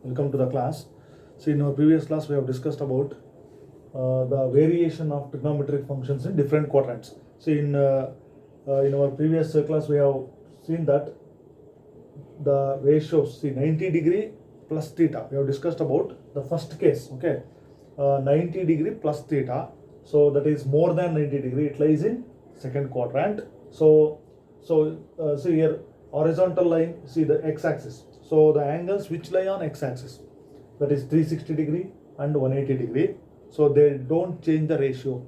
Welcome to the class. So in our previous class we have discussed about the variation of trigonometric functions in different quadrants. So in our previous class we have seen that the ratios, see 90 degree plus theta, we have discussed about the first case, okay. 90 degree plus theta, so that is more than 90 degree, it lies in second quadrant. So see here, horizontal line, see the x-axis, so the angles which lie on x-axis, that is 360 degree and 180 degree, so they don't change the ratio.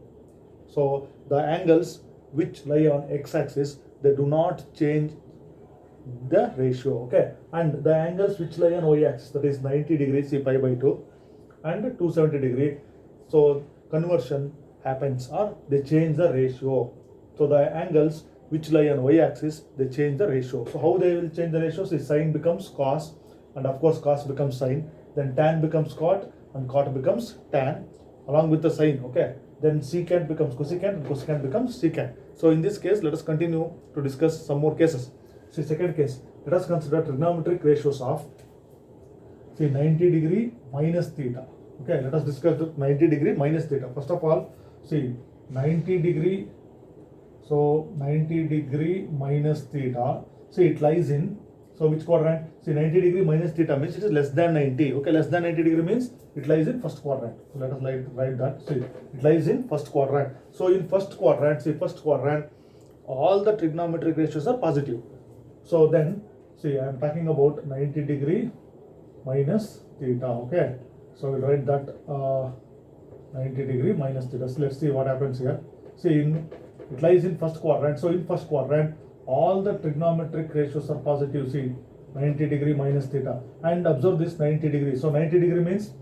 So the angles which lie on x-axis, they do not change the ratio, okay. And the angles which lie on y-axis, that is 90 degrees, see pi by 2 and 270 degree, so conversion happens or they change the ratio. So the angles which lie on y-axis, they change the ratio. So how they will change the ratio? See, sine becomes cos, and of course cos becomes sine, then tan becomes cot, and cot becomes tan along with the sine, okay. Then secant becomes cosecant, and cosecant becomes secant. So in this case, let us continue to discuss some more cases. See, second case, let us consider trigonometric ratios of, see, 90 degree minus theta. Okay, let us discuss the 90 degree minus theta. First of all, see, 90 degree, so 90 degree minus theta, see, it lies in, so which quadrant? See, 90 degree minus theta means it is less than 90. Okay, less than 90 degree means it lies in first quadrant. So let us write that. See, it lies in first quadrant. So in first quadrant, see, first quadrant, all the trigonometric ratios are positive. So then, see, I am talking about 90 degree minus theta, okay. So we'll write that 90 degree minus theta. So let's see what happens here. See, it lies in first quadrant. So in first quadrant, all the trigonometric ratios are positive. See, 90 degree minus theta. And observe this 90 degree. So 90 degree means,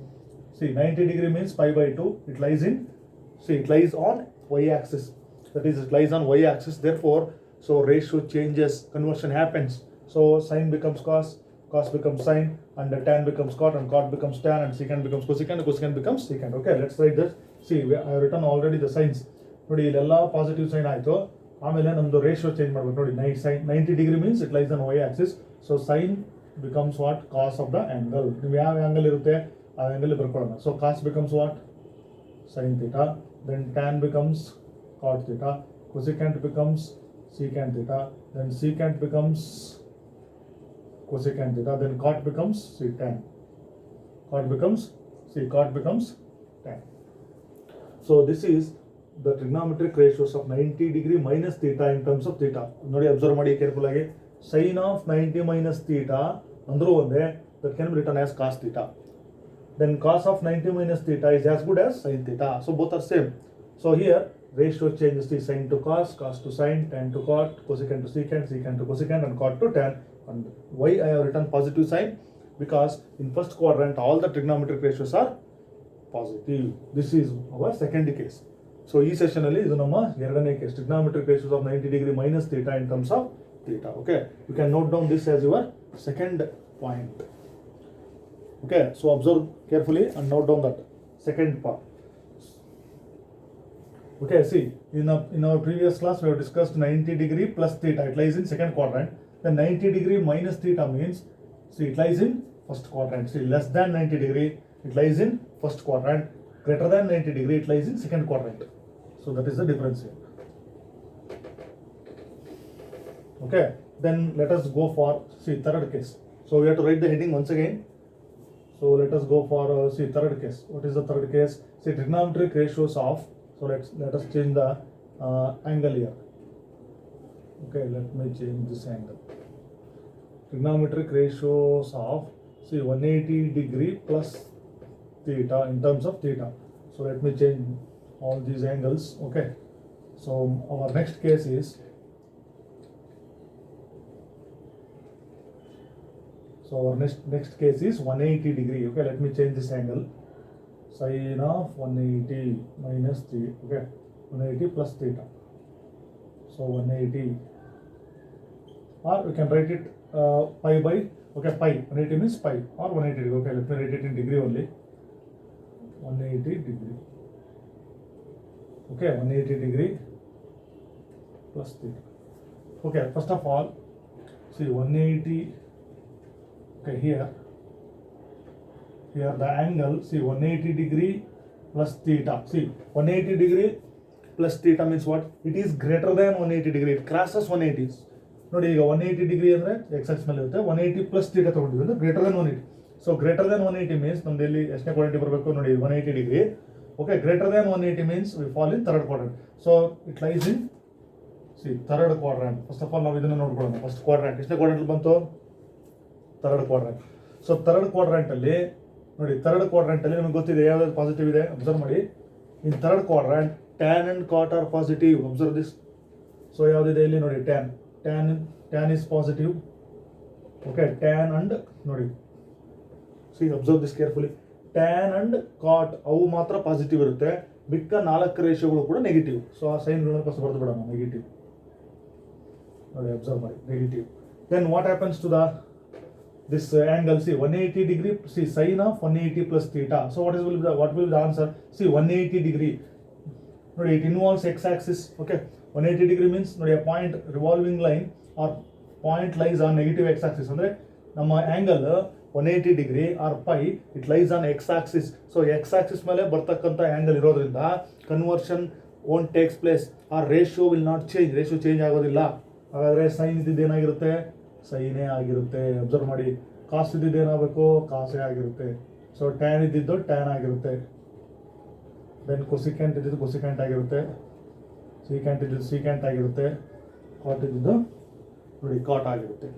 see, 90 degree means pi by 2. It lies in, see, it lies on y-axis. That is, it lies on y-axis. Therefore, so ratio changes, conversion happens. So sine becomes cos, cos becomes sine, and the tan becomes cot, and cot becomes tan, and secant becomes cosecant, and cosecant becomes secant. Okay, let's write this. See, I have written already the signs. ನೋಡಿ ಇಲ್ಲೆಲ್ಲ positive sign ಆಯಿತು, ಆಮೇಲೆ ನಮ್ಮದು ratio change ಮಾಡಬೇಕು. ನೋಡಿ sine 90 degree means it lies on Y axis, so sine becomes what? Cos of the angle. ನೀವು ಯಾವ angle ಇರುತ್ತೆ ಆ ಆ್ಯಂಗಲ್ ಬರ್ಕೊಳ್ಳೋಣ. So cos becomes what? Sine theta. Then tan becomes cot theta. Cosecant becomes secant theta. Then secant becomes cosecant theta. Then cot becomes tan. Cot becomes tan. So this is the trigonometric ratios of 90 degree minus theta in terms of theta. ನೋಡಿ observe ಮಾಡಿ careful ಆಗಿ. Sin of 90 minus theta ಅಂದ್ರೂ ಒಂದೇ, that can be written as cos theta. Then cos of 90 minus theta is as good as sin theta. So both are same. So here ratio changes to sin to cos, cos to sin, tan to cot, cosecant to secant, secant to cosecant, and cot to tan. And why I have written positive sign? Because in first quadrant all the trigonometric ratios are positive. This is our second case. So ಈ session ಅಲ್ಲಿ ಇದು ನಮ್ಮ ಎರಡನೇ case, trigonometric ratios of 90 degree minus theta in terms of theta. Okay, you can note down this as your second point. Okay, so observe carefully and note down that second part. Okay, see, in our previous class we have discussed 90 degree plus theta, it lies in second quadrant. Then 90 degree minus theta means, see, it lies in first quadrant. See, less than 90 degree, it lies in first quadrant. Greater than 90 degree, it lies in second quadrant. So that is the difference here. Okay, then let us go for, see, third case. So we have to write the heading once again. So let us go for, see, third case. What is the third case? See, trigonometric ratios of, so let us change the angle here. Okay, let me change this angle. Trigonometric ratios of, see, 180 degree plus theta in terms of theta. So let me change all these angles. Okay, so our next case is, so our next case is 180 degree. Okay, let me change this angle. Sin of 180 minus theta. Okay, 180 plus theta. So 180, or we can write it pi by, okay, pi. 180 means pi or 180 degree. Okay, let me write it in degree only. 180 degree. Okay, 180 degree plus theta. Okay, first of all, see, 180. Okay, here here the angle, see 180 degree plus theta. See 180 degree plus theta means what? It is greater than 180 degree. It crosses 180. ನೋಡಿ ಈಗ 180 degree ಅಂದರೆ X axe ಮೇಲೆ ಇರುತ್ತೆ 180 plus theta ತಗೊಂಡಿದ್ವಿ ಅಂದ್ರೆ greater than 180. So greater than 180 means ನಮ್ದು ಇಲ್ಲಿ ಎಷ್ಟನೇ quadrant ಬರಬೇಕು ನೋಡಿ 180 degree. Okay, greater than 180 means we fall in third quadrant. So it lies in C third quadrant. First of all ನಾವು ಇದನ್ನು ನೋಡ್ಕೊಳ್ಳೋಣ. ಫಸ್ಟ್ ಕ್ವಾಡ್ರಂಟ್ ಎಷ್ಟನೇ ಕ್ವಾಡ್ರಂಟ್ ಬಂತು? Third quadrant. ಸೊ ಥರ್ಡ್ ಕ್ವಾಡ್ರಂಟಲ್ಲಿ ನೋಡಿ, ಥರ್ಡ್ ಕ್ವಾಡ್ರಂಟಲ್ಲಿ ನಿಮಗೆ ಗೊತ್ತಿದೆ ಯಾವ್ದಾದ್ರು ಪಾಸಿಟಿವ್ ಇದೆ. ಅಬ್ಸರ್ವ್ ಮಾಡಿ, in third quadrant tan and cot are positive. Observe this. So ಯಾವುದಿದೆ ಇಲ್ಲಿ ನೋಡಿ, tan is positive. Okay, tan and ನೋಡಿ, see observe this carefully. Tan and cot ಅವು ಮಾತ್ರ ಪಾಸಿಟಿವ್ ಇರುತ್ತೆ, ಮಿಕ್ಕ 4 ರೇಷಿಯೋಗಳು ಕೂಡ ನೆಗೆಟಿವ್. ಸೊ ಆ ಸೈನ್ಗಳನ್ನು ಫಸ್ಟ್ ಬರೆದು ಬಿಡೋಣ. ನೆಗೆಟಿವ್ ನೋಡಿ, ಅಬ್ಸರ್ವ್ ಮಾಡಿ, negative. Then what happens to this angle? See 180 degree, see sin of 180 plus theta. So what will be the answer? See 180 degree ನೋಡಿ, it involves x axis. Okay, 180 degree means ನೋಡಿ, a point revolving line or point lies on negative x axis. ಅಂದರೆ ನಮ್ಮ angle 180 degree or pi, it lies on x axis. So x axis ಮೇಲೆ ಬರ್ತಕ್ಕಂಥ angle ಇರೋದ್ರಿಂದ conversion won't takes place. ಆ ratio will not change, ratio change ಆಗೋದಿಲ್ಲ. ಹಾಗಾದರೆ sign ಇದ್ದಿದ್ದು ಏನಾಗಿರುತ್ತೆ? ಸೈನೇ ಆಗಿರುತ್ತೆ. ಅಬ್ಸರ್ವ್ ಮಾಡಿ, ಕಾಸ್ ಇದ್ದಿದ್ದು ಏನಾಗಬೇಕು? ಕಾಸೇ ಆಗಿರುತ್ತೆ. ಸೊ ಟ್ಯಾನ್ ಇದ್ದಿದ್ದು ಟ್ಯಾನ್ ಆಗಿರುತ್ತೆ. ದೆನ್ ಕೊಸಿಕ್ಯಾಂಟ್ ಇದ್ದಿದ್ದು ಕೊಸಿಕ್ಯಾಂಟ್ ಆಗಿರುತ್ತೆ. ಸೀಕ್ಯಾಂಟ್ ಇದ್ದಿದ್ದು ಸೀಕ್ಯಾಂಟ್ ಆಗಿರುತ್ತೆ. ಕಾಟ್ ಇದ್ದಿದ್ದು ನೋಡಿ ಕಾಟ್ ಆಗಿರುತ್ತೆ.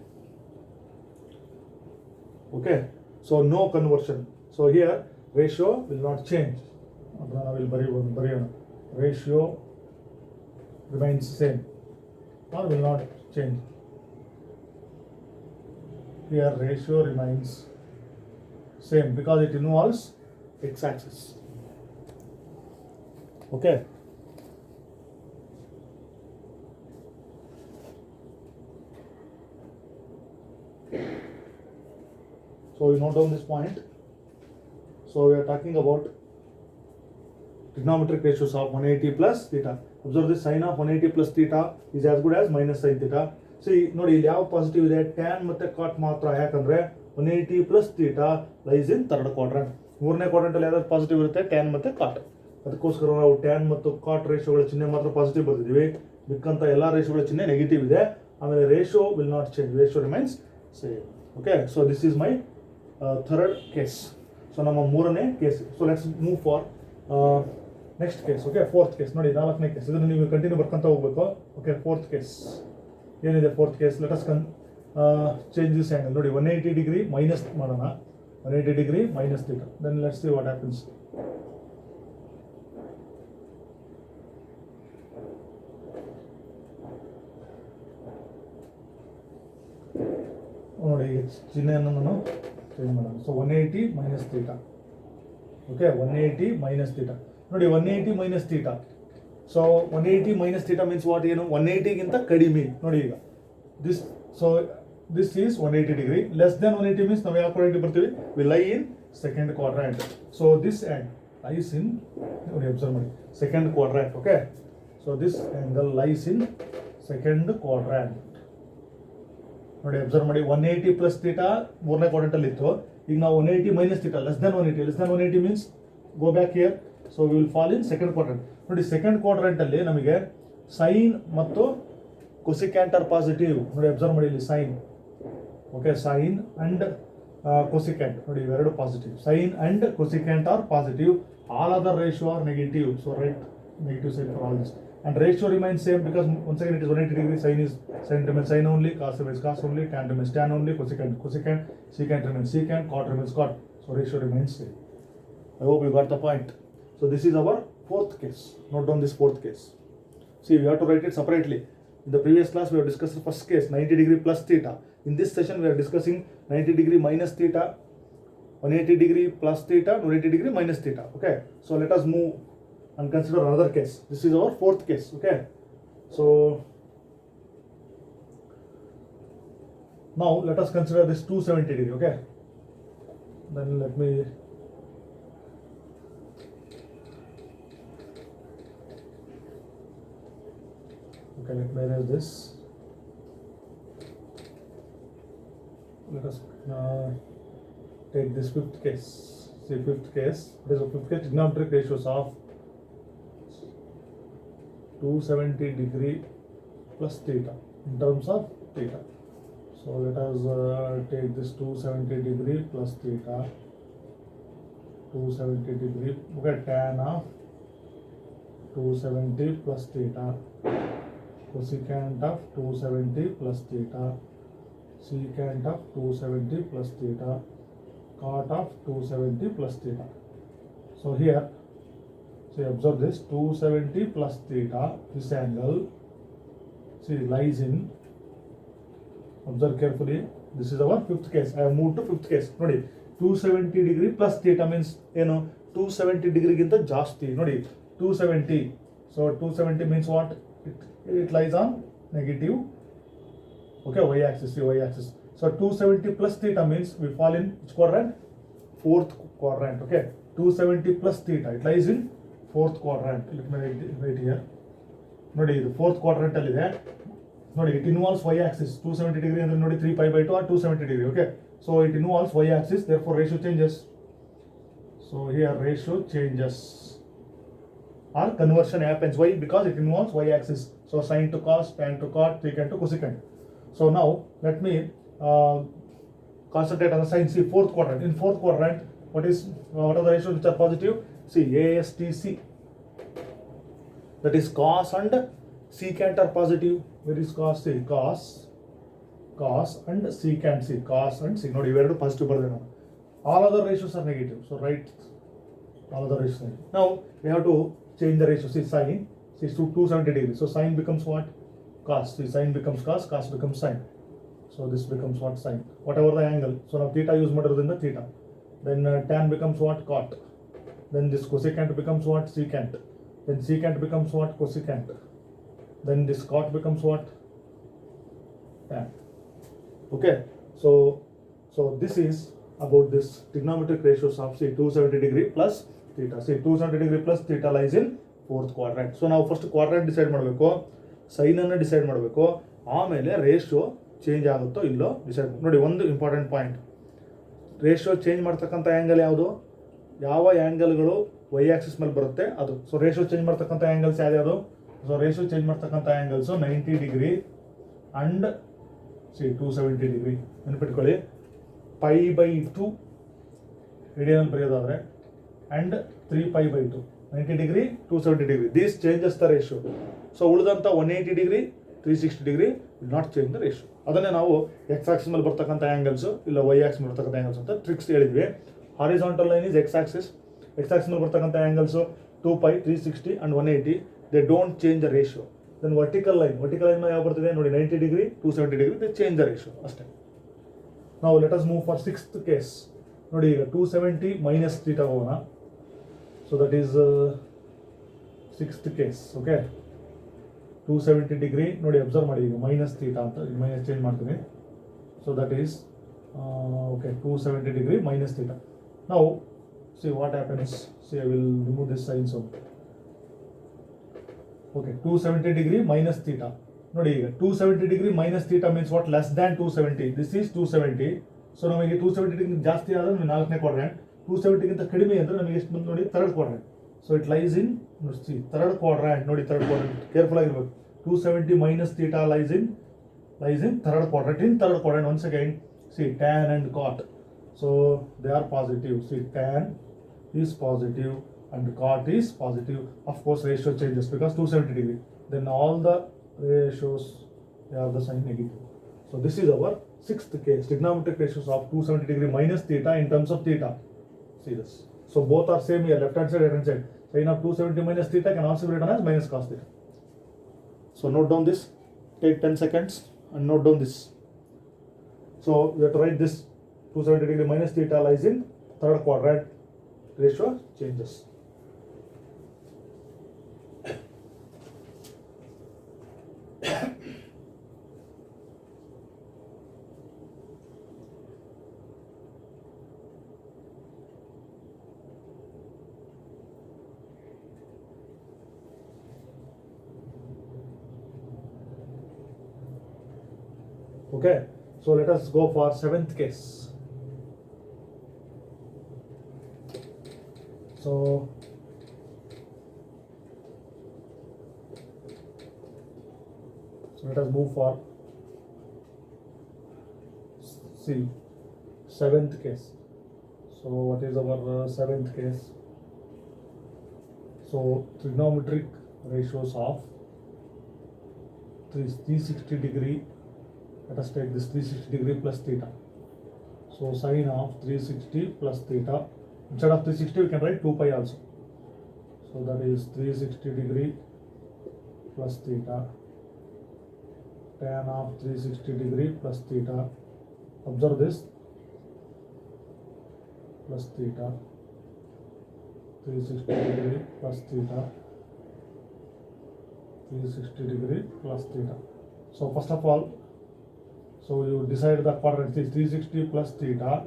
Okay, so no conversion. So here ratio will not change. ಅದನ್ನು ನಾವಿಲ್ಲಿ ಬರೆಯೋಣ. Ratio remains same or will not change. Here ratio remains same because it involves x axis. Okay, so you note down this point. So we are talking about trigonometric ratios of 180 plus theta. Observe this, sin of 180 plus theta is as good as minus sin theta. See ನೋಡಿ, ಇಲ್ಲಿ ಯಾವ positive ಇದೆ? Tan ಮತ್ತೆ ಕಾಟ್ ಮಾತ್ರ. ಯಾಕಂದ್ರೆ 180 plus theta lies in third quadrant. ಮೂರನೇ quadrant ಅಲ್ಲಿ ಯಾವ್ದಾದ್ರು ಪಾಸಿಟಿವ್ ಇರುತ್ತೆ? ಟ್ಯಾನ್ ಮತ್ತೆ ಕಾಟ್. ಅದಕ್ಕೋಸ್ಕರ ನಾವು ಟ್ಯಾನ್ ಮತ್ತು ಕಾಟ್ ರೇಷಿಯೋಗಳ ಚಿಹ್ನೆ ಮಾತ್ರ ಪಾಸಿಟಿವ್ ಬರ್ತಿದ್ದೀವಿ, ಮಿಕ್ಕಂತ ಎಲ್ಲ ರೇಷಿಯೋಗಳ ಚಿಹ್ನೆ ನೆಗೆಟಿವ್ ಇದೆ. ಆಮೇಲೆ ratio will not change, ratio remains same. Okay, so this is my third case. So ನಮ್ಮ ಮೂರನೇ case. So let's move for next case. Okay, fourth case ನೋಡಿ, 4ನೇ ಕೇಸ್. ಇದನ್ನು ನೀವು ಕಂಟಿನ್ಯೂ ಬರ್ಕೊಂತ ಹೋಗ್ಬೇಕು. ಓಕೆ, ಫೋರ್ತ್ ಕೇಸ್ ಏನಿದೆ? Fourth case, let us change this angle. ನೋಡಿ 180 ಡಿಗ್ರಿ ಮೈನಸ್ ಮಾಡೋಣ. 180 degree minus theta. Then let's see what happens. ನೋಡಿ, ಚಿಹ್ನೆಯನ್ನು ನಾನು ಚೇಂಜ್ ಮಾಡೋಣ. So 180 minus theta. Okay, 180 minus theta. ನೋಡಿ 180 minus theta. So 180 minus theta means what? ಏನು? 180ಗಿಂತ ಕಡಿಮೆ. ನೋಡಿ ಈಗ this, so this is 180 degree. Less than 180 means ನಾವು ಯಾವ ಕ್ವಾಡ್ರಂಟ್ ಬರ್ತೀವಿ? ವಿ ಲೈ ಇನ್ second quadrant. So this and lies ಇನ್, ನೋಡಿ ಅಬ್ಸರ್ವ್ ಮಾಡಿ, second quadrant. Okay, so this angle lies in second quadrant. ನೋಡಿ ಅಬ್ಸರ್ವ್ ಮಾಡಿ, 180 ಪ್ಲಸ್ ಥೀಟಾ ಮೂರನೇ ಕ್ವಾಡ್ರಂಟಲ್ಲಿ ಇತ್ತು. ಈಗ ನಾವು 180 minus theta, less than 180 means go back here. So we will fall in second quadrant. ನೋಡಿ second ಕ್ವಾಡ್ರಂಟಲ್ಲಿ ನಮಗೆ ಸೈನ್ ಮತ್ತು ಕೊಸಿಕ್ಯಾಂಟ್ ಆರ್ ಪಾಸಿಟಿವ್. ನೋಡಿ ಅಬ್ಸರ್ವ್ ಮಾಡಿ, ಇಲ್ಲಿ sine. Okay, sine and cosecant ನೋಡಿ ಇವೆರಡು positive. Sine and cosecant are positive. All other ratio are negative. So right negative side for all this. And ratio remains same because once again it is 180 degree. Sin remains sin only, cos remains cos only, tan remains tan only, cosecant, secant remains secant, cot remains cot. So ratio remains same. I hope you got the point. So this is our fourth case. Note down this fourth case. See, we have to write it separately. In the previous class we have discussed the first case, 90 degree plus theta. In this session we are discussing 90 degree minus theta, 180 degree plus theta, 180 degree minus theta. Okay, so let us move and consider another case. This is our fourth case. Okay, so now let us consider this 270 degree. Okay, then let me erase this. Let us take this fifth case. See, fifth case, what is the fifth case? Trigonometric ratios of 270 degree plus theta in terms of theta. So let us take this 270 degree plus theta. 270 degree, okay, tan of 270 plus theta, cosecant of 270 plus theta, secant of 270 plus theta, cot of 270 plus theta. So here, see, observe this 270 plus theta, this angle, see, lies in, observe carefully, this is our fifth case. I have moved to fifth case. Nodi, 270 degree plus theta means, 270 degree ginta jaasti. Nodi, 270. So 270 means what? It lies on negative, okay, y axis, see, y axis. So 270 plus theta means we fall in which quadrant? Fourth quadrant, okay. 270 plus theta, it lies in fourth quadrant. Let me write here. Nodi, the fourth quadrant alli ide. Nodi, it involves y axis. 270 degree and then nodi 3 pi by 2 or 270 degree, okay. So it involves y axis, therefore ratio changes. So here ratio changes or conversion happens. Why? Because it involves y axis. So sin to cos, tan to cot, secant to cosecant. So now let me concentrate on the sign. See, fourth quadrant. In fourth quadrant, what are the ratios which are positive? See, ASTC, that is cos and secant are positive. Where is cos? See, cos and secant. See, cos and secant. Nodi, iveredu positive bardena. All other ratios are negative. So write all other ratios negative. Now we have to change the ratio. See, sin, see, 270 degrees. So sin becomes what? Cos. See, sin becomes cos, cos becomes sin. So this becomes what? Sin. Whatever the angle. So now theta use the theta. Then tan becomes what? Cot. Then this cosecant becomes what? Secant. Then secant becomes what? Cosecant. Then this cot becomes what? Tan. Okay. So this is about this trigonometric ratios of, say, 270 degree plus theta. See, 270 degree plus theta lies in fourth quadrant. So now first quadrant decide ಮಾಡಬೇಕು, sin ಅನ್ನು decide ಮಾಡಬೇಕು, ಆಮೇಲೆ ratio change ಆಗುತ್ತೋ ಇಲ್ಲೋ decide. ನೋಡಿ, ಒಂದು important point, ratio change ಮಾಡ್ತಕ್ಕಂಥ angle ಯಾವುದು? ಯಾವ ಆ್ಯಂಗಲ್ಗಳು ವೈ ಆಕ್ಸಿಸ್ ಮೇಲೆ ಬರುತ್ತೆ ಅದು. ಸೊ ರೇಷಿಯೋ ಚೇಂಜ್ ಮಾಡ್ತಕ್ಕಂಥ ಆ್ಯಂಗಲ್ಸ್ ಯಾವ್ಯಾವುದು? ಸೊ ರೇಷಿಯೋ ಚೇಂಜ್ ಮಾಡ್ತಕ್ಕಂಥ angles 90 degree and C 270 degree. ನೆನಪಿಟ್ಕೊಳ್ಳಿ, ಪೈ ಬೈ 2 ರೇಡಿಯನ್ ಬರೆಯೋದಾದರೆ and 3 pi by 2, 90 degree, 270 degree. This changes the ratio. So ಉಳಿದಂಥ 180 degree, 360 degree will not change the ratio. ಅದನ್ನೇ ನಾವು X axis ಮೇಲೆ ಬರ್ತಕ್ಕಂಥ angles ಇಲ್ಲ Y axis ಮೇಲೆ ಬರ್ತಕ್ಕಂಥ ಆ್ಯಂಗಲ್ಸ್ ಅಂತ ಟ್ರಿಕ್ಸ್ ಹೇಳಿದ್ವಿ. Horizontal line is x axis ಮೇಲೆ ಬರ್ತಕ್ಕಂಥ angles 2 pi, 360 and 180. They don't change the ratio. Then vertical line ಮೇಲೆ ಯಾವ ಬರ್ತಿದೆ ನೋಡಿ, 90 degree, 270 degree, they change the ratio ಅಷ್ಟೇ. ನಾವು let us move for sixth case. ನೋಡಿ, ಈಗ 270 ಮೈನಸ್ ಥೀಟಾ ಹೋಗೋಣ. So that is sixth case, okay. 270 degree, ನೋಡಿ ಅಬ್ಸರ್ವ್ ಮಾಡಿ, ಈಗ ಮೈನಸ್ ಥೀಟಾ ಅಂತ ಮೈನಸ್ ಚೇಂಜ್ ಮಾಡ್ತೀನಿ. So that is okay, 270 degree minus theta. Now see what happens. See, I will remove this sign. So okay, 270 degree minus theta. ನೋಡಿ, ಈಗ 270 degree minus theta means what? Less than 270. This is 270. So ನಮಗೆ 270 ಗಿಂತ ಜಾಸ್ತಿ ಆದ್ರೆ ನಮಗೆ ನಾಲ್ಕನೇ quadrant, 270 ಗಿಂತ ಕಡಿಮೆ ಅಂದ್ರೆ ನಮಗೆ ಎಷ್ಟು ಬಂದು ನೋಡಿ, third quadrant. So it lies in third quadrant. ನೋಡಿ, ಥರ್ಡ್ ಕ್ವಾಡ್ರೆಂಟ್ ಕೇರ್ಫುಲ್ ಆಗಿರ್ಬೇಕು. 270 minus theta lies in third quadrant. In third quadrant, once again, see, tan and cot, so they are positive. See, tan is positive and cot is positive. Of course, ratio changes because 270 degree. Then all the ratios, they have the sign negative. So this is our sixth case, trigonometric ratios of 270 degree minus theta in terms of theta. See this. So both are same here, left hand side, right hand side. Sin of 270 minus theta can also be written as minus cos theta. So note down this, take 10 seconds and note down this. So we have to write this. 270 degree minus theta lies in third quadrant, ratio changes. Okay, so let us go for seventh case. So let us move for see seventh case. So what is our seventh case? So trigonometric ratios of 360 degree. Let us take this 360 degree plus theta. So sine of 360 plus theta. Instead of 360 we can write 2 pi also. So that is 360 degree plus theta. Tan of 360 degree plus theta. Observe this, plus theta. 360 degree plus theta. 360 degree plus theta. So first of all, so you decide the quadrant. Is 360 plus theta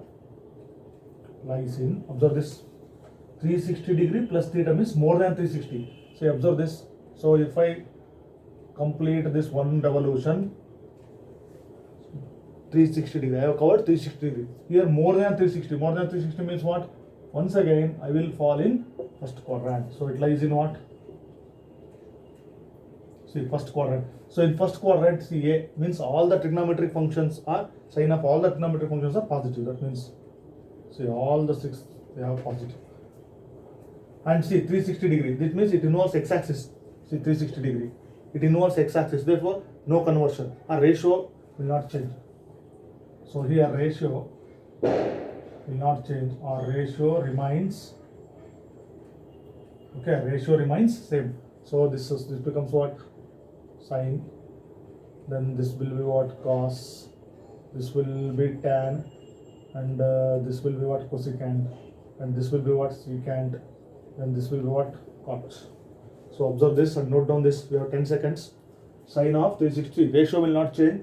lies in, observe this, 360 degree plus theta means more than 360. So observe this. So if I complete this one revolution, 360 degree, I have covered 360 degree. Here more than 360. More than 360 means what? Once again I will fall in first quadrant. So it lies in what? See, first quadrant. So in first quadrant, see, A means all the trigonometric functions are, sign of all the trigonometric functions are positive. That means, see, all the 6 they have positive. And see, 360 degree, this means it involves x-axis. See, 360 degree, it involves x-axis, therefore no conversion. Our ratio will not change. So here ratio will not change, or ratio remains, okay, ratio remains same. So this becomes what? Sine. Then this will be what? Cos. This will be tan, and this will be what? Cosecant, and this will be what? Secant, and this will be what? Cot. So observe this and note down this. We have 10 seconds. Sine of 360, ratio will not change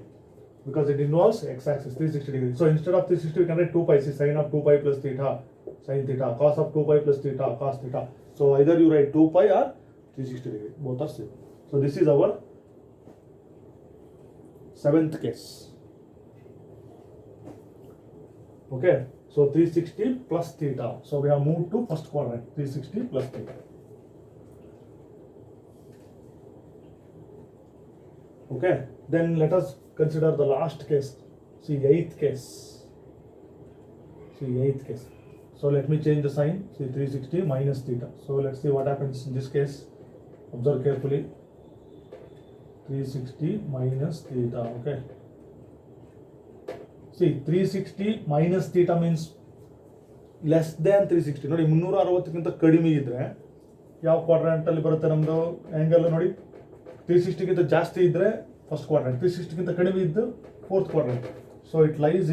because it involves x-axis 360 degrees. So instead of 360 we can write 2 pi. See, sine of 2 pi plus theta, sine theta, cos of 2 pi plus theta, cos theta. So either you write 2 pi or 360 degree, both are same. So this is our seventh case. Okay, so 360 plus theta. So we have moved to first quadrant, 360 plus theta. Okay, then let us consider the last case. See, eighth case. See, eighth case. So let me change the sign. See, 360 minus theta. So let's see what happens in this case. Observe carefully. 360 minus theta. Okay. See, 360 minus theta means less than 360. ನೋಡಿ 360 ಕಡಿಮೆ ಇದ್ರೆ ಯಾವ quadrant ಅಲ್ಲಿ ಬರುತ್ತೆ ನಮ್ದು angle ನೋಡಿ, 360 ಗಿಂತ ಜಾಸ್ತಿ ಇದ್ರೆ ಫಸ್ಟ್ ಕ್ವಾಡ್ರೆಂಟ್, 360 ಗಿಂತ ಕಡಿಮೆ ಇದ್ದು fourth quadrant. So it lies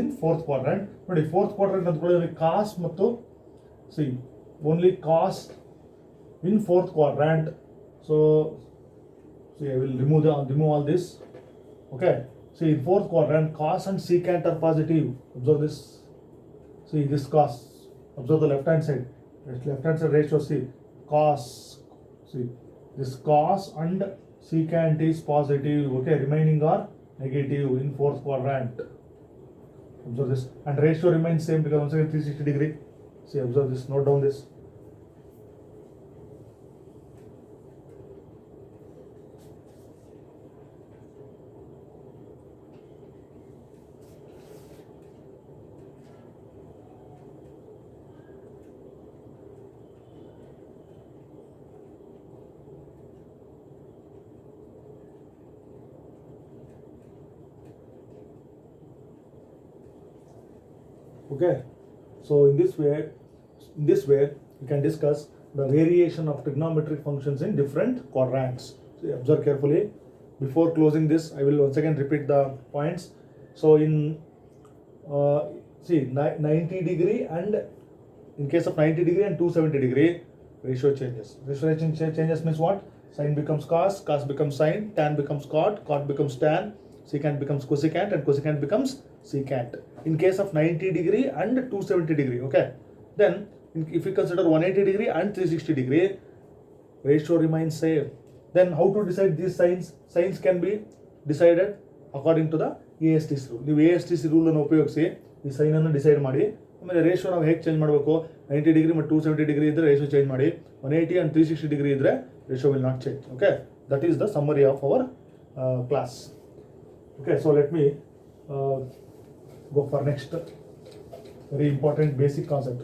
in fourth quadrant. ನೋಡಿ ಫೋರ್ತ್ ಕ್ವಾಡ್ರೆಂಟ್ ಅಂದ್ಕೊಳ್ಳಿ ಕಾಸ್ ಮತ್ತು see only cos in fourth quadrant. So I will remove all this. Okay. See, in fourth quadrant, cos and secant are positive. Observe this. See, this cos. Observe the left hand side. Left hand side ratio. See, cos. See, this cos and secant is positive. Okay, remaining are negative in fourth quadrant. Observe this. And ratio remains same because once again 360 degree. See, observe this. Note down this. Okay, so in this way we can discuss the variation of trigonometric functions in different quadrants. So observe carefully. Before closing this, I will once again repeat the points. So in see 90 degree and in case of 90 degree and 270 degree, ratio changes. Ratio changes means what? Sine becomes cos, cos becomes sine, tan becomes cot, cot becomes tan, secant becomes cosecant, and cosecant becomes secant. In case of 90 degree and 270 degree, okay. Then if we consider 180 degree and 360 degree, ratio remains same. Then how to decide these signs? Signs can be decided according to the ASTC rule. ನೀವು ASTC rule ಅನ್ನು ಉಪಯೋಗಿಸಿ ಈ sign ಅನ್ನು decide ಮಾಡಿ ಆಮೇಲೆ ratio ನಾವು ಹೇಗೆ change ಮಾಡಬೇಕು, 90 ಡಿಗ್ರಿ ಮತ್ತು 270 ಡಿಗ್ರಿ ಇದ್ದರೆ ರೇಷೋ ಚೇಂಜ್ ಮಾಡಿ, 180 ಆ್ಯಂಡ್ 360 ಡಿಗ್ರಿ ಇದ್ದರೆ ratio will not change. Okay, that is the summary of our class. Okay, so let me go for next very important basic concept.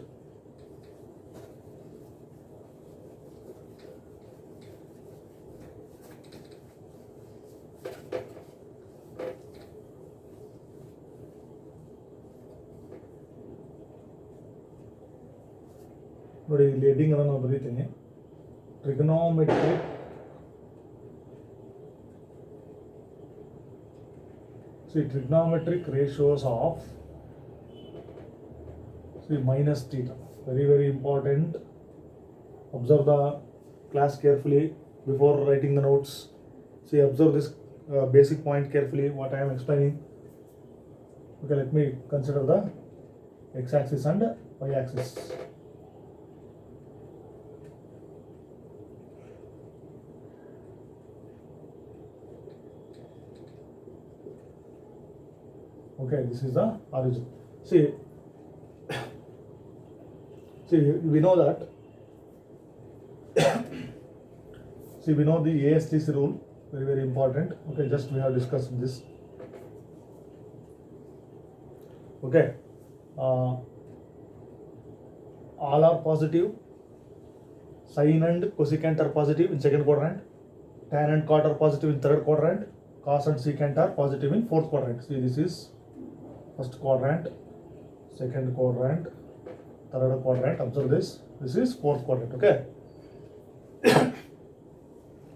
ನೋಡಿ ಇಲ್ಲಿ heading ಅನ್ನು ನಾನು ಬರೀತೀನಿ, trigonometric trigonometric ratios of minus theta. Very important. Observe the class carefully before writing the notes. See, observe this basic point carefully what I am explaining. Okay, let me consider the x-axis and y-axis. Okay, this is the origin. See, we know that. See, we know the ASTC rule, very important. Okay, just we have discussed this. Okay, all are positive. Sine and cosecant are positive in second quadrant. Tan and cot are positive in third quadrant. Cos and secant are positive in fourth quadrant. See, this is first quadrant, second quadrant, third quadrant. Observe this. This is fourth quadrant. Okay.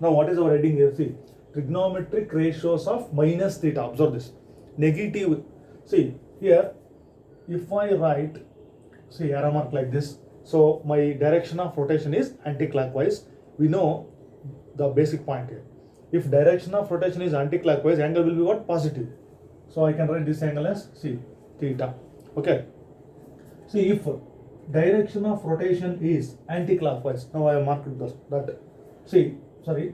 Now, what is our heading here? See, trigonometric ratios of minus theta. Observe this. Negative. See here, if I write, see arrow mark like this. So my direction of rotation is anti-clockwise. We know the basic point here. If direction of rotation is anti-clockwise, angle will be what? Positive. So I can write this angle as theta. Okay. See, if direction of rotation is anti-clockwise, now I have marked that. See, sorry.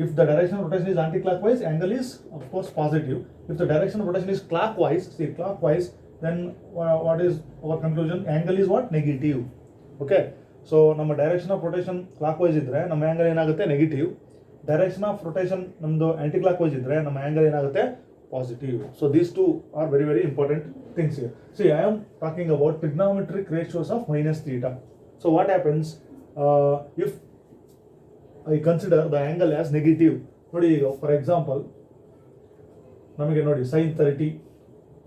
If the direction of rotation is anti-clockwise, angle is of course positive. If the direction of rotation is clockwise, see clockwise, then what is our conclusion? Angle is what? Negative. Okay. So ನಮ್ಮ direction of rotation clockwise ಇದ್ರೆ ನಮ್ಮ angle ಏನಾಗುತ್ತೆ? Negative. Direction of rotation ನಮ್ಮದು anti-clockwise ಇದ್ರೆ ನಮ್ಮ angle ಏನಾಗುತ್ತೆ? Positive. So these two are very important things here. See, I am talking about trigonometric ratios of minus theta. So what happens if I consider the angle as negative? ನೋಡಿ, for example, ನಮಗೆ ನೋಡಿ sin 30.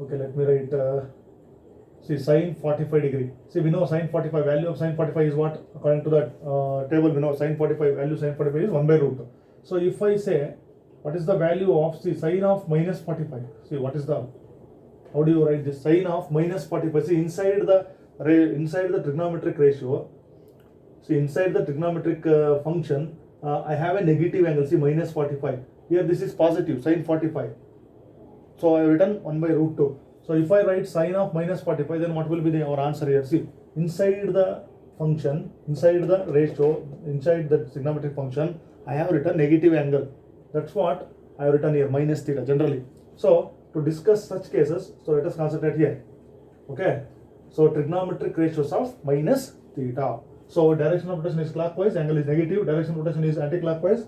Okay, let me write. See, sin 45 degree. See, we know sin 45, value of sin 45 is what? According to that table, we know sin 45, value sin 45 is 1 by root. So if I say, what is the value of, see, sin of minus 45? See, what is the, how do you write this? Sin of minus 45. See, inside the trigonometric ratio, see, inside the trigonometric function, I have a negative angle, see, minus 45. Here this is positive, sin 45. So I have written 1 by root 2. So if I write sin of minus 45, then what will be our answer here? See, inside the function, inside the ratio, inside the trigonometric function, I have written negative angle. That's what I have written here, minus theta generally. So to discuss such cases, so let us concentrate here. Okay. So trigonometric ratios of minus theta. So direction of rotation is clockwise, angle is negative. Direction of rotation is anti-clockwise,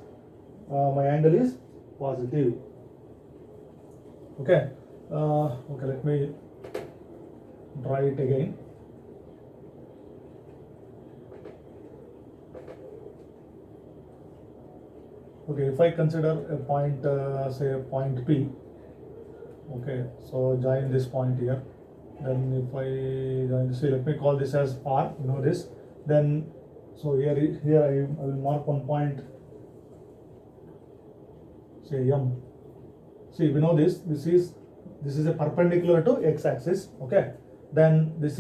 my angle is positive. Okay. Okay, let me draw it again. Okay, if I consider a point, say a point P, okay, so join this point here. Then if I join this, let me call this as R, you know this. Then, so here I will mark one point, say M. See, we know this is a perpendicular to x-axis. Okay, then this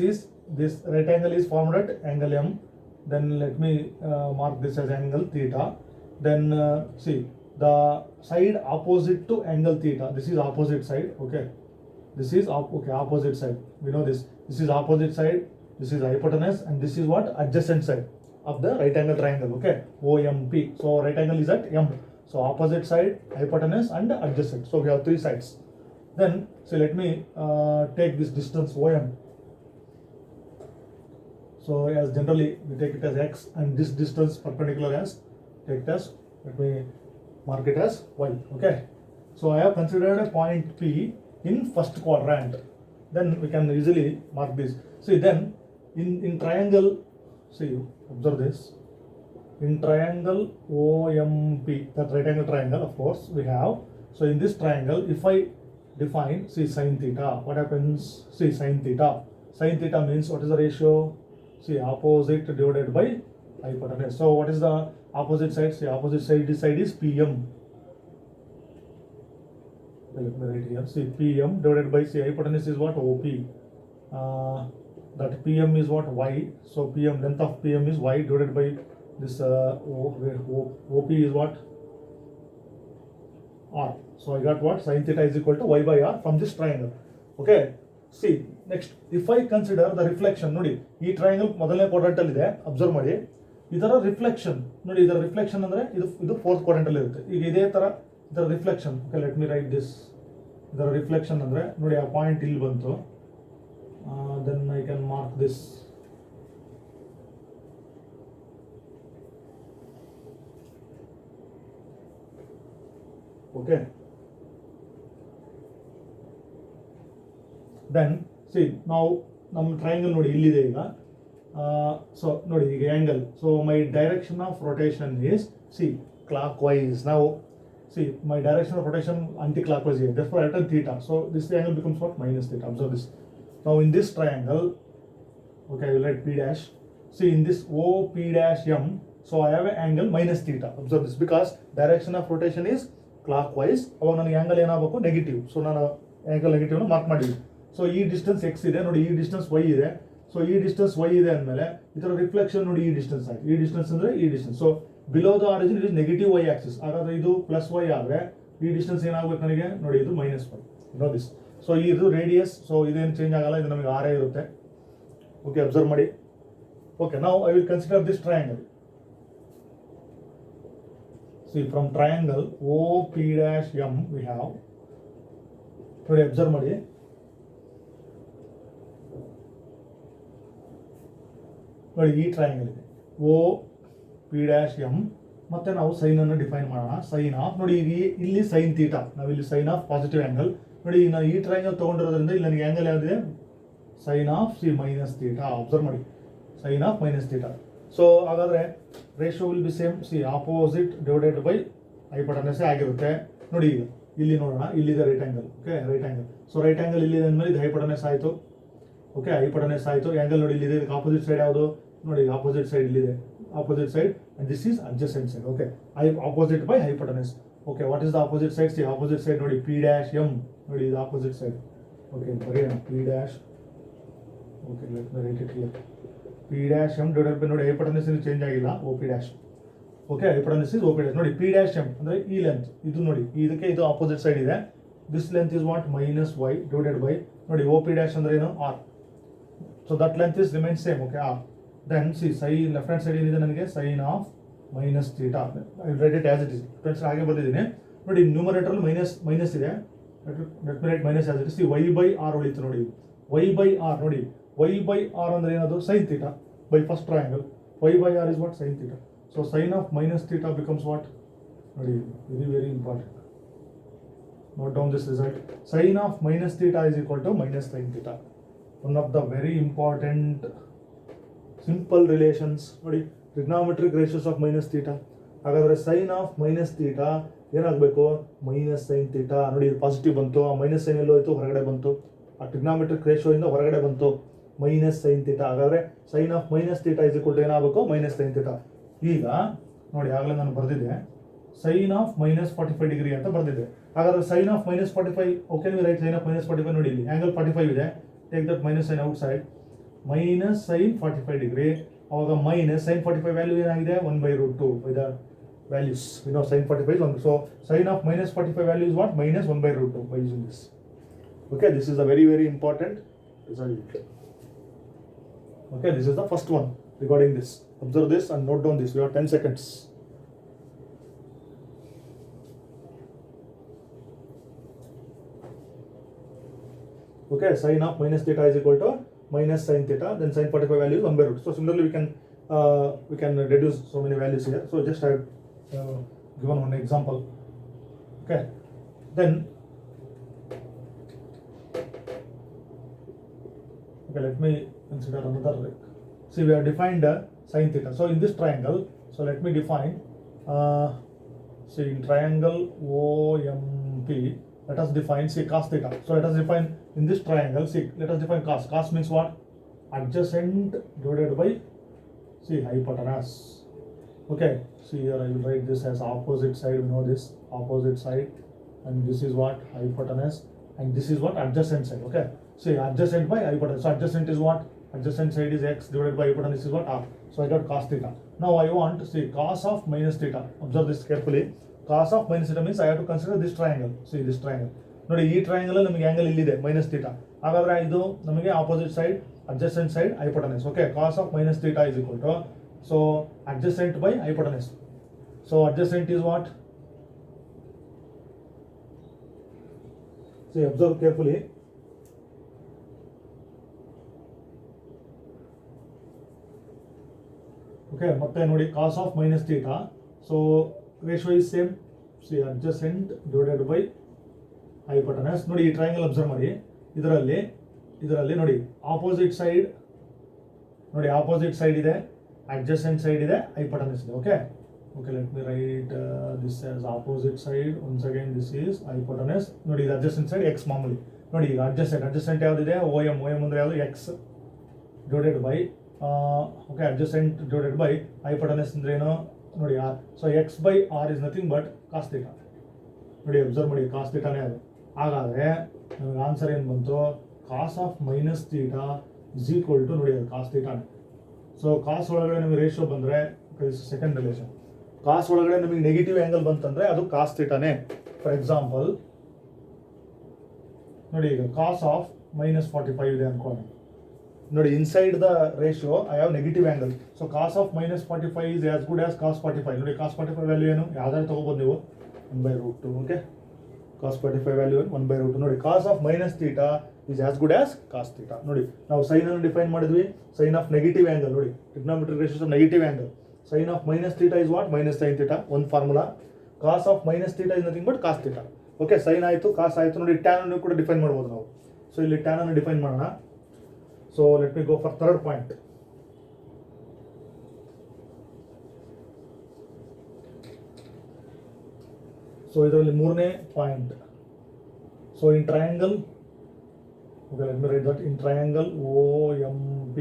rectangle is formed at angle M. Then let me mark this as angle theta. Then see, the side opposite to angle theta, this is opposite side. Okay, this is opposite side. We know this is opposite side, this is hypotenuse, and this is what? Adjacent side of the right angle triangle. Okay, OMP. So right angle is at M. So opposite side, hypotenuse, and adjacent. So we have three sides. Then, so let me take this distance OM. So as generally we take it as x, and this distance perpendicular as, take it as, let me mark it as y. Okay, so I have considered a point P in first quadrant. Then we can easily mark this. See, then in triangle, see, observe this. In triangle OMP, that right angle triangle, of course, we have. So in this triangle, if I define, see, sin theta, what happens? See, sin theta. Sin theta means what is the ratio? See, opposite divided by hypotenuse. So what is the opposite side? See, opposite side, this side is PM. Let me write here. See, PM divided by, see, hypotenuse is what? OP. That PM is what? Y. So PM, length of PM is Y divided by this OP is what? R. So I got what? Sin theta is equal to Y by R from this triangle. Okay. See, next, if I consider the reflection, ನೋಡಿ ಈ triangle ಮೊದಲನೇ quadrant ಅಲ್ಲಿ ಇದೆ, observe ಮಾಡಿ. ಇದರ reflection ನೋಡಿ, ಇದರ reflection ಅಂದ್ರೆ ಇದು ಫೋರ್ತ್ ಕ್ವಾಡ್ರಂಟ್ ಅಲ್ಲಿ ಇರುತ್ತೆ. ಈಗ ಇದೇ ತರ ಇದರ reflection, okay, let me write this. ಇದರ ರಿಫ್ಲೆಕ್ಷನ್ ಅಂದ್ರೆ ನೋಡಿ ಆ ಪಾಯಿಂಟ್ ಇಲ್ಲಿ ಬಂತು, then I can mark this. Okay, then see ನಾವು ನಮ್ಮ ಟ್ರಯಾಂಗಲ್ ನೋಡಿ ಇಲ್ಲಿದೆ ಈಗ. ಸೊ ನೋಡಿ ಈಗ angle, so my direction of rotation is, see, clockwise. ನಾವು see my direction of rotation anti-clockwise here, therefore at theta, so this angle becomes what? Minus theta. Observe this. Now in this triangle, okay, I will write P dash. See, in this OP dash M, so I have an angle minus theta. Observe this, because direction of rotation is clockwise. ಅವಾಗ ನನಗೆ angle ಏನಾಗಬೇಕು? Negative. So ನಾನು angle ನೆಗೆಟಿವ್ನ mark ಮಾಡಿದ್ವಿ. So ಈ distance X ಇದೆ ನೋಡಿ, ಈ distance Y ಇದೆ. ಸೊ ಈ ಡಿಸ್ಟೆನ್ಸ್ ವೈ ಇದೆ ಅಂದಮೇಲೆ ಇದರ ರಿಫ್ಲೆಕ್ಷನ್ ನೋಡಿ ಈ ಡಿಸ್ಟೆನ್ಸ್ ಆಯ್ತು. ಈ ಡಿಸ್ಟೆನ್ಸ್ ಅಂದ್ರೆ ಈ distance. So below the origin it is negative y axis. ಹಾಗಾದ್ರೆ ಇದು ಪ್ಲಸ್ ವೈ ಆದರೆ ಈ ಡಿಸ್ಟೆನ್ಸ್ ಏನಾಗಬೇಕು ನನಗೆ ನೋಡಿ, ಇದು minus y. Know this. So ಇದು ರೇಡಿಯಸ್, ಸೊ ಇದೇನು ಚೇಂಜ್ ಆಗಲ್ಲ, ಇದು ನಮಗೆ ಆರೇ ಇರುತ್ತೆ. ಓಕೆ, ಅಬ್ಸರ್ವ್ ಮಾಡಿ. Okay, now I will consider this triangle. See, from triangle OP dash M we have, ನೋಡಿ ಅಬ್ಸರ್ವ್ ಮಾಡಿ. ನೋಡಿ ಈ ಟ್ರಯಾಂಗಲ್ ಇದೆ OP dash M, ಮತ್ತೆ ನಾವು ಸೈನ್ ಅನ್ನು ಡಿಫೈನ್ ಮಾಡೋಣ. ಸೈನ್ ಆಫ್ ನೋಡಿ, ಈಗ ಇಲ್ಲಿ ಸೈನ್ ಥೀಟಾ, ನಾವಿಲ್ಲಿ ಸೈನ್ ಆಫ್ ಪಾಸಿಟಿವ್ ಆ್ಯಂಗಲ್ ನೋಡಿ, ನಾವು ಈ ಟ್ರಯಾಂಗಲ್ ತೊಗೊಂಡಿರೋದ್ರಿಂದ ಇಲ್ಲಿ ನನಗೆ ಆ್ಯಂಗಲ್ ಯಾವುದಿದೆ? Sine of C minus theta. Observe ಮಾಡಿ, sine of minus theta. So ಹಾಗಾದರೆ ratio will be same. C, opposite divided by hypotenuse ಆಗಿರುತ್ತೆ. ನೋಡಿ ಈಗ ಇಲ್ಲಿ ನೋಡೋಣ, ಇಲ್ಲಿದೆ right angle. Okay, right angle. So right angle ಇಲ್ಲಿದೆ ಅಂದಮೇಲೆ ಇದು ಹೈಪೋಟೆನಸ್ ಆಯಿತು. ಓಕೆ, ಹೈಪೋಟೆನಸ್ ಆಯಿತು. ಆ್ಯಂಗಲ್ ನೋಡಿ ಇಲ್ಲಿದೆ, ಇದಕ್ಕೆ ಆಪೋಸಿಟ್ ಸೈಡ್ ಯಾವುದು? ನೋಡಿ ಆಪೋಸಿಟ್ ಸೈಡ್ ಇಲ್ಲಿದೆ, opposite side, and this is adjacent side. Okay, opposite by hypotenuse. Okay, what is the opposite side? See, opposite side nodi P dash M, nodi is the opposite side. Okay, again P dash. Okay, let me write it here. P dash M divided by nodi hypotenuse in change agilla, OP dash. Okay, hypotenuse is OP dash. Nodi P dash M andre ee length, idu nodi idakke idu opposite side ide. This length is what? Minus y divided by nodi OP dash andre eno R. So that length is remains same. Okay, R. Then see, sine left hand side ಏನಿದೆ ನನಗೆ? Sine of minus theta. I write it as it is. Friends, ಹಾಗೆ ಬರ್ತಿದ್ದೀನಿ ನೋಡಿ, numerator minus ಇದೆ. Let me write minus as it is. Y by R ಉಳಿತು ನೋಡಿ, Y by R ನೋಡಿ, Y by R ಅಂದ್ರೆ ಏನದು? Sine theta by first triangle. Y by R is what? Sine theta. So sine of minus theta becomes what? ನೋಡಿ, very very important. Note down this result. Sign of minus theta is equal to minus sine theta. One of the very important simple relations ನೋಡಿ, trigonometric ratios of minus theta. ಹಾಗಾದರೆ sine of minus theta ಏನಾಗಬೇಕು? Minus sine theta. ನೋಡಿ, positive ಬಂತು, ಆ minus sine ಎಲ್ಲೋ ಹೋಯ್ತು, ಹೊರಗಡೆ ಬಂತು. ಆ ಟ್ರಿಗ್ನಾಮೆಟ್ರಿಕ್ ರೇಷಿಯೋಯಿಂದ ಹೊರಗಡೆ ಬಂತು ಮೈನಸ್ ಸೈನ್ ಥೀಟಾ. ಹಾಗಾದರೆ sine of minus theta is equal to ಏನಾಗಬೇಕು? Minus sine theta. ಈಗ ನೋಡಿ, ಆಗಲೇ ನಾನು ಬರೆದಿದ್ದೆ ಸೈನ್ ಆಫ್ ಮೈನಸ್ 45 ಡಿಗ್ರಿ ಅಂತ ಬರೆದಿದ್ದೆ. ಹಾಗಾದರೆ ಸೈನ್ ಆಫ್ ಮೈನಸ್ 45, ಓಕೆ, ನೀವು ರೈಟ್ ಸೈನ್ ಆಫ್ ಮೈನಸ್ 45 ನೋಡಿ, ಇಲ್ಲಿ ಆ್ಯಂಗಲ್ 45 ಇದೆ. Take that minus sine outside, minus sine 45 degree. ಅವಾಗ ಮೈನಸ್ ಸೈನ್ 45 ವ್ಯಾಲ್ಯೂ ಏನಾಗಿದೆ? 1/√2 by the values. You no sign 45 is 1. So sin of minus 45 value is what? Minus 1/√2 by using this. Okay, this is a very very important result. Okay, this is the first one regarding this. Observe this and note down this. We have 10 seconds. Okay, sin of minus theta is equal to minus sin theta, then sin 45 value is 1 by root. So similarly we can reduce so many values here. So just I have given one example. Okay, then okay, let me consider another. See, we have defined sin theta. So in this triangle, so let me define. See, in triangle OMP, let us define, see, cos theta. So let us define in this triangle, see, let us define cos. Cos means what? Adjacent divided by, see, hypotenuse. Okay, see here I will write this as opposite side. We know this, opposite side, and this is what? Hypotenuse, and this is what? Adjacent side. Okay, see, adjacent by hypotenuse. So adjacent is what? Adjacent side is x divided by hypotenuse is what? R. So I got cos theta. Now I want to see cos of minus theta. Observe this carefully. Cos of minus theta means I have to consider this triangle. See this triangle. ನೋಡಿ ಈ triangle ನಮಗೆ angle ಇಲ್ಲಿದೆ minus theta. ಹಾಗಾದ್ರೆ ಇದು ನಮಗೆ opposite side, adjacent side, hypotenuse. Okay, cos of minus theta is equal to, so adjacent by hypotenuse. So adjacent is what? See, observe carefully. Okay, ಮತ್ತೆ ನೋಡಿ cos of minus theta. So ratio is same. See, adjacent divided by hypotenuse. ನೋಡಿ ಈ triangle observe ಮಾಡಿ. ಇದರಲ್ಲಿ ನೋಡಿ opposite side, ನೋಡಿ opposite side ಇದೆ, adjacent side ಇದೆ, ಹೈಪೋಟೆನಸ್ ಇದೆ. Okay, let me write this as opposite side. Once again this is hypotenuse. ನೋಡಿ ಇದು adjacent side x ಮಾಮೂಲಿ. ನೋಡಿ ಈಗ adjacent ಯಾವ್ದಿದೆ? OM ಅಂದ್ರೆ ಯಾವುದು? x divided by okay, adjacent divided by hypotenuse ಅಂದ್ರೆ ಏನು? ನೋಡಿ r. So x by r is nothing but cos theta. ನೋಡಿ ಅಬ್ಸರ್ವ್ ಮಾಡಿ, cos theta ನೇ ಅದು. ಹಾಗಾದ್ರೆ ನಮಗೆ ಆನ್ಸರ್ ಏನು ಬಂತು? cos of minus theta is equal to, ನೋಡಿ ಅದು cos theta ನೇ. ಸೊ ಕಾಸ್ ಒಳಗಡೆ ನಮಗೆ ರೇಷಿಯೋ ಬಂದರೆ, ಸೆಕೆಂಡ್ ರಿಲೇಷನ್, ಕಾಸ್ ಒಳಗಡೆ ನಮಗೆ ನೆಗೆಟಿವ್ ಆ್ಯಂಗಲ್ ಬಂತಂದರೆ ಅದು ಕಾಸ್ ಥೀಟಾನೇ. ಫಾರ್ ಎಕ್ಸಾಂಪಲ್ ನೋಡಿ, ಈಗ ಕಾಸ್ ಆಫ್ -45 ಇದೆ ಅನ್ಕೊಳ್ಳಿ. ನೋಡಿ inside the ratio I have negative angle. So cos of -45 is as good as cos 45. ನೋಡಿ ಕಾಸ್ 45 ವ್ಯಾಲ್ಯೂ ಏನು? ಯಾವ್ದಾದ್ರು ತಗೋಬೋದು ನೀವು, 1/√2. Okay, cos 45 value 1/√2. ನೋಡಿ cos of minus theta is as good as cos theta. ನೋಡಿ ನಾವು ಸೈನ್ ಅನ್ನು ಡಿಫೈನ್ ಮಾಡಿದ್ವಿ, ಸೈನ್ ಆಫ್ ನೆಗೆಟಿವ್ ಆ್ಯಂಗಲ್. ನೋಡಿ trigonometric ratios of negative angle. Sin of minus theta is what? Minus sin theta. One formula. Cos of minus theta is nothing but cos theta. Okay, sin ಆಯಿತು, ಕಾಸ್ ಆಯಿತು. ನೋಡಿ tan ಅನ್ನು ಕೂಡ define ಮಾಡ್ಬೋದು ನಾವು. So ಇಲ್ಲಿ tan ಅನ್ನು define ಮಾಡೋಣ. So let me go for third point. So ಇದರಲ್ಲಿ ಮೂರನೇ point. So in triangle, okay, let me write that. In triangle OMP,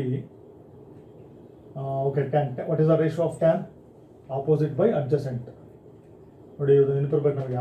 okay, tan. What is the ratio of tan? Opposite by adjacent. ನೋಡಿ ಇದು ನೆನಪಿರ್ಬೇಕು ನಮಗೆ.